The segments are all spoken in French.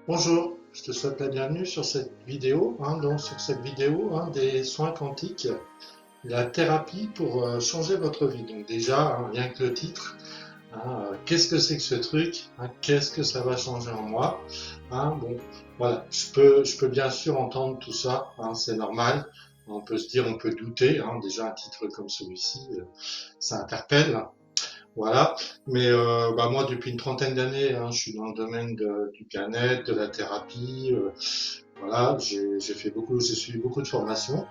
Bonjour, je te souhaite la bienvenue sur cette vidéo, des soins quantiques, la thérapie pour changer votre vie. Donc déjà, rien que le titre, qu'est-ce que c'est que ce truc, qu'est-ce que ça va changer en moi, bon, voilà, je peux bien sûr entendre tout ça, c'est normal. On peut se dire, on peut douter, déjà un titre comme celui-ci, ça interpelle. Voilà, mais moi depuis une trentaine d'années, je suis dans le domaine du bien-être, de la thérapie. Voilà, j'ai suivi beaucoup de formations.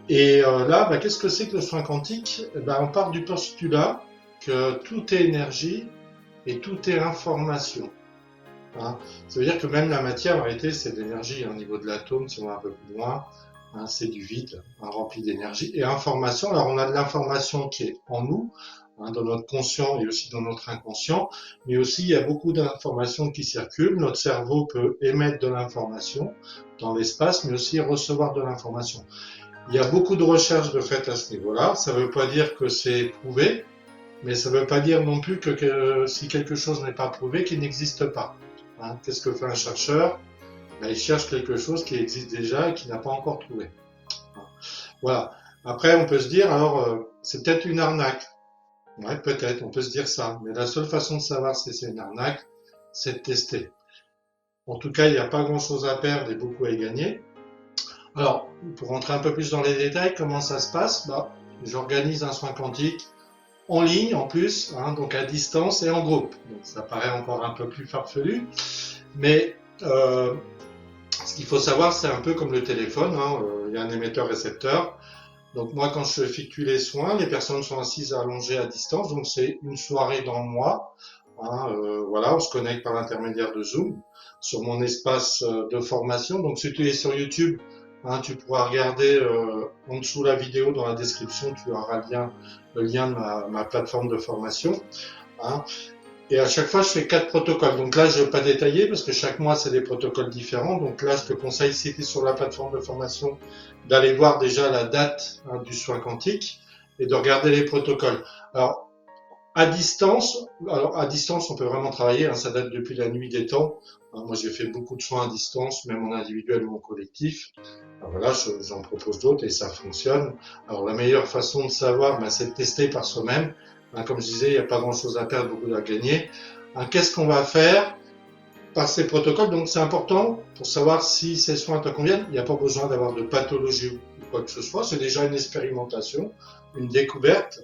Et là, qu'est-ce que c'est que le soin quantique? On part du postulat que tout est énergie et tout est information. Hein. Ça veut dire que même la matière, en réalité, c'est de l'énergie. Au niveau de l'atome, si on va un peu plus loin, c'est du vide, rempli d'énergie. Et information, alors on a de l'information qui est en nous, dans notre conscient et aussi dans notre inconscient, mais aussi il y a beaucoup d'informations qui circulent. Notre cerveau peut émettre de l'information dans l'espace, mais aussi recevoir de l'information. Il y a beaucoup de recherches de fait à ce niveau-là. Ça ne veut pas dire que c'est prouvé, mais ça ne veut pas dire non plus que si quelque chose n'est pas prouvé, qu'il n'existe pas. Qu'est-ce que fait un chercheur? Il cherche quelque chose qui existe déjà et qui n'a pas encore trouvé. Voilà. Après, on peut se dire, alors, c'est peut-être une arnaque. Ouais, peut-être, on peut se dire ça. Mais la seule façon de savoir si c'est une arnaque, c'est de tester. En tout cas, il n'y a pas grand-chose à perdre et beaucoup à y gagner. Alors, pour rentrer un peu plus dans les détails, comment ça se passe? J'organise un soin quantique en ligne en plus, donc à distance et en groupe. Donc ça paraît encore un peu plus farfelu, mais ce qu'il faut savoir, c'est un peu comme le téléphone, il y a un émetteur-récepteur. Donc moi, quand je effectue les soins, les personnes sont assises allongées à distance, donc c'est une soirée dans le mois. Voilà, on se connecte par l'intermédiaire de Zoom sur mon espace de formation. Donc si tu es sur YouTube, tu pourras regarder en dessous la vidéo, dans la description, tu auras le lien de ma plateforme de formation. Hein. Et à chaque fois, je fais 4 protocoles. Donc là, je ne vais pas détailler parce que chaque mois, c'est des protocoles différents. Donc là, je te conseille, si tu es sur la plateforme de formation, d'aller voir déjà la date du soin quantique et de regarder les protocoles. Alors à distance, on peut vraiment travailler. Ça date depuis la nuit des temps. Moi, j'ai fait beaucoup de soins à distance, même en individuel ou en collectif. Alors voilà, j'en propose d'autres et ça fonctionne. Alors la meilleure façon de savoir, c'est de tester par soi-même. Comme je disais, il n'y a pas grand-chose à perdre, beaucoup à gagner. Qu'est-ce qu'on va faire par ces protocoles? Donc c'est important pour savoir si ces soins te conviennent. Il n'y a pas besoin d'avoir de pathologie ou quoi que ce soit. C'est déjà une expérimentation, une découverte.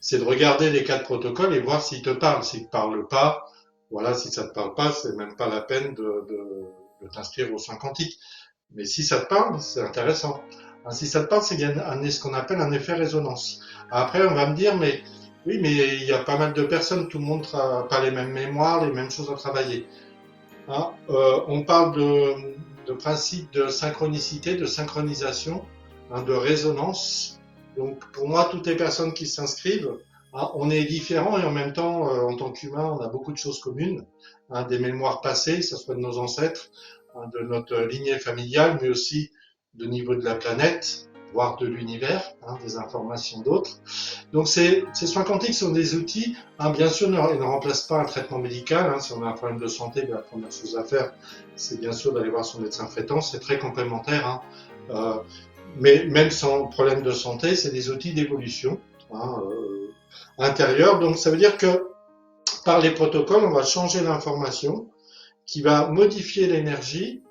C'est de regarder les 4 protocoles et voir s'ils te parlent. S'ils ne te parlent pas, voilà, si ça ne te parle pas, c'est même pas la peine de t'inscrire au soin quantique. Mais si ça te parle, c'est intéressant. Si ça te parle, c'est qu'il y a ce qu'on appelle un effet résonance. Après, on va me dire, mais oui, mais il y a pas mal de personnes, tout le monde n'a pas les mêmes mémoires, les mêmes choses à travailler. On parle de principe de synchronicité, de synchronisation, de résonance. Donc pour moi, toutes les personnes qui s'inscrivent, on est différents et en même temps, en tant qu'humain, on a beaucoup de choses communes, des mémoires passées, que ce soit de nos ancêtres, de notre lignée familiale, mais aussi de niveau de la planète, voire de l'univers, des informations d'autres. Donc ces soins quantiques sont des outils, bien sûr, ils ne remplacent pas un traitement médical. Si on a un problème de santé, la première chose à faire, c'est bien sûr d'aller voir son médecin traitant. C'est très complémentaire. Mais même sans problème de santé, c'est des outils d'évolution intérieure. Donc ça veut dire que par les protocoles, on va changer l'information qui va modifier l'énergie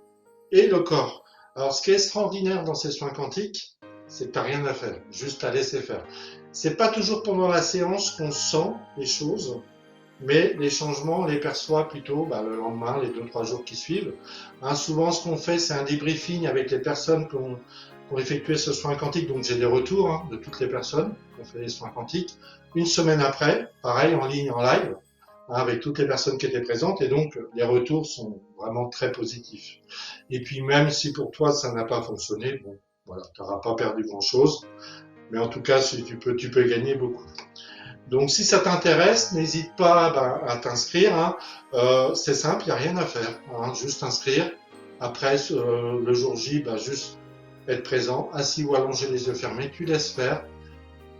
et le corps. Alors, ce qui est extraordinaire dans ces soins quantiques, c'est que tu n'as rien à faire, juste à laisser faire. C'est pas toujours pendant la séance qu'on sent les choses, mais les changements, on les perçoit plutôt le lendemain, les 2-3 jours qui suivent. Souvent, ce qu'on fait, c'est un debriefing avec les personnes qui ont effectué ce soin quantique. Donc, j'ai des retours de toutes les personnes qui ont fait les soins quantiques. Une semaine après, pareil, en ligne, en live, avec toutes les personnes qui étaient présentes. Et donc, les retours sont vraiment très positifs. Et puis, même si pour toi, ça n'a pas fonctionné, bon, voilà, tu n'auras pas perdu grand-chose. Mais en tout cas, si tu peux gagner beaucoup. Donc si ça t'intéresse, n'hésite pas à t'inscrire. C'est simple, il n'y a rien à faire. Juste t'inscrire. Après, le jour J, juste être présent, assis ou allongé les yeux fermés, tu laisses faire.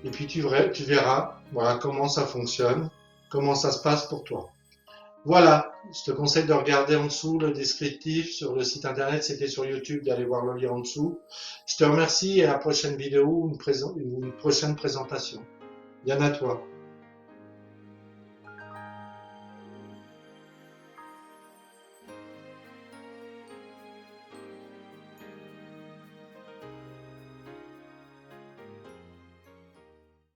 Et puis tu verras voilà, comment ça fonctionne, comment ça se passe pour toi. Voilà, je te conseille de regarder en dessous le descriptif sur le site internet, c'était sur YouTube, d'aller voir le lien en dessous. Je te remercie et à la prochaine vidéo ou une prochaine présentation. Bien à toi.